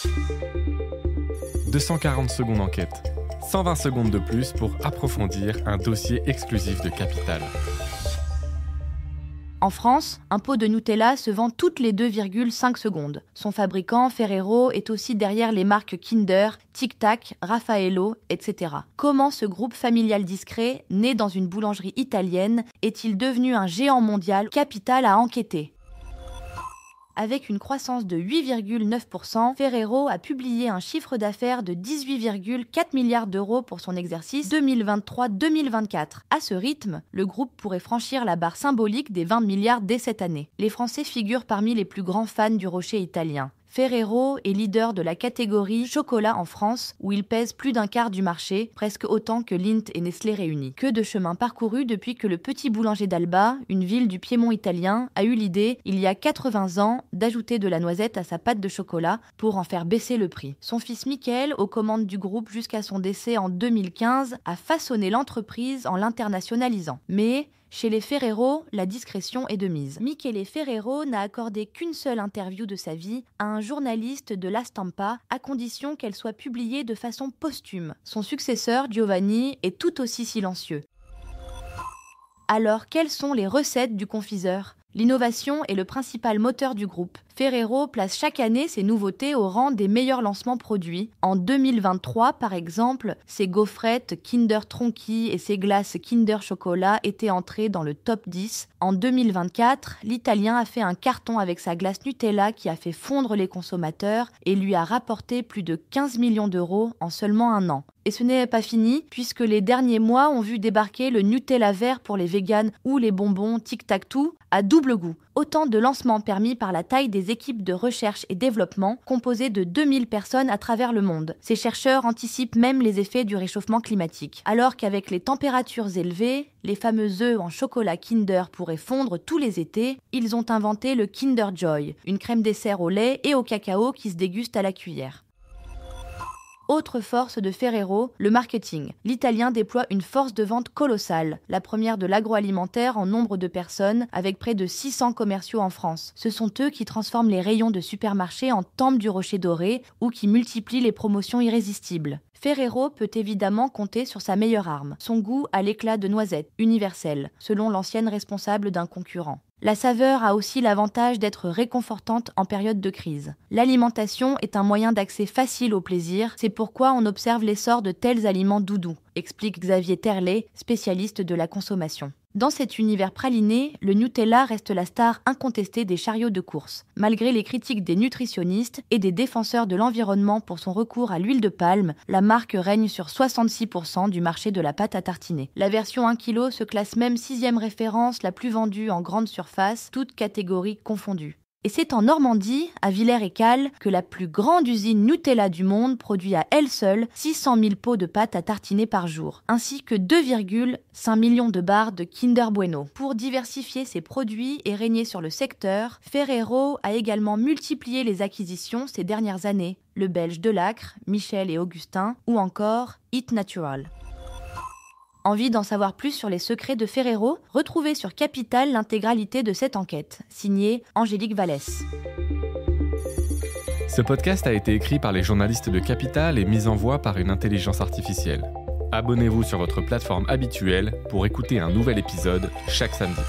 « 240 secondes enquête ». 120 secondes de plus pour approfondir un dossier exclusif de Capital. En France, un pot de Nutella se vend toutes les 2,5 secondes. Son fabricant, Ferrero, est aussi derrière les marques Kinder, Tic Tac, Raffaello, etc. Comment ce groupe familial discret, né dans une boulangerie italienne, est-il devenu un géant mondial? Capital a enquêté. Avec une croissance de 8,9%, Ferrero a publié un chiffre d'affaires de 18,4 milliards d'euros pour son exercice 2023-2024. À ce rythme, le groupe pourrait franchir la barre symbolique des 20 milliards dès cette année. Les Français figurent parmi les plus grands fans du rocher italien. Ferrero est leader de la catégorie chocolat en France, où il pèse plus d'un quart du marché, presque autant que Lindt et Nestlé réunis. Que de chemin parcouru depuis que le petit boulanger d'Alba, une ville du Piémont italien, a eu l'idée, il y a 80 ans, d'ajouter de la noisette à sa pâte de chocolat pour en faire baisser le prix. Son fils Michael, aux commandes du groupe jusqu'à son décès en 2015, a façonné l'entreprise en l'internationalisant. Mais chez les Ferrero, la discrétion est de mise. Michele Ferrero n'a accordé qu'une seule interview de sa vie à un journaliste de La Stampa, à condition qu'elle soit publiée de façon posthume. Son successeur, Giovanni, est tout aussi silencieux. Alors, quelles sont les recettes du confiseur ? L'innovation est le principal moteur du groupe. Ferrero place chaque année ses nouveautés au rang des meilleurs lancements produits. En 2023, par exemple, ses gaufrettes Kinder Tronchi et ses glaces Kinder Chocolat étaient entrées dans le top 10. En 2024, l'Italien a fait un carton avec sa glace Nutella qui a fait fondre les consommateurs et lui a rapporté plus de 15 millions d'euros en seulement un an. Et ce n'est pas fini, puisque les derniers mois ont vu débarquer le Nutella vert pour les véganes ou les bonbons Tic Tac Tout à double goût. Autant de lancements permis par la taille des équipes de recherche et développement, composées de 2000 personnes à travers le monde. Ces chercheurs anticipent même les effets du réchauffement climatique. Alors qu'avec les températures élevées, les fameux œufs en chocolat Kinder pourraient fondre tous les étés, ils ont inventé le Kinder Joy, une crème dessert au lait et au cacao qui se déguste à la cuillère. Autre force de Ferrero, le marketing. L'Italien déploie une force de vente colossale, la première de l'agroalimentaire en nombre de personnes, avec près de 600 commerciaux en France. Ce sont eux qui transforment les rayons de supermarchés en temple du rocher doré ou qui multiplient les promotions irrésistibles. Ferrero peut évidemment compter sur sa meilleure arme, son goût à l'éclat de noisette, universel, selon l'ancienne responsable d'un concurrent. La saveur a aussi l'avantage d'être réconfortante en période de crise. L'alimentation est un moyen d'accès facile au plaisir, c'est pourquoi on observe l'essor de tels aliments doudous, explique Xavier Terlet, spécialiste de la consommation. Dans cet univers praliné, le Nutella reste la star incontestée des chariots de course. Malgré les critiques des nutritionnistes et des défenseurs de l'environnement pour son recours à l'huile de palme, la marque règne sur 66% du marché de la pâte à tartiner. La version 1 kg se classe même 6e référence la plus vendue en grande surface, toutes catégories confondues. Et c'est en Normandie, à Villers-et-Cales, que la plus grande usine Nutella du monde produit à elle seule 600 000 pots de pâte à tartiner par jour, ainsi que 2,5 millions de barres de Kinder Bueno. Pour diversifier ses produits et régner sur le secteur, Ferrero a également multiplié les acquisitions ces dernières années. Le Belge Delacre, Michel et Augustin, ou encore Eat Natural. Envie d'en savoir plus sur les secrets de Ferrero ? Retrouvez sur Capital l'intégralité de cette enquête, signée Angélique Vallès. Ce podcast a été écrit par les journalistes de Capital et mis en voix par une intelligence artificielle. Abonnez-vous sur votre plateforme habituelle pour écouter un nouvel épisode chaque samedi.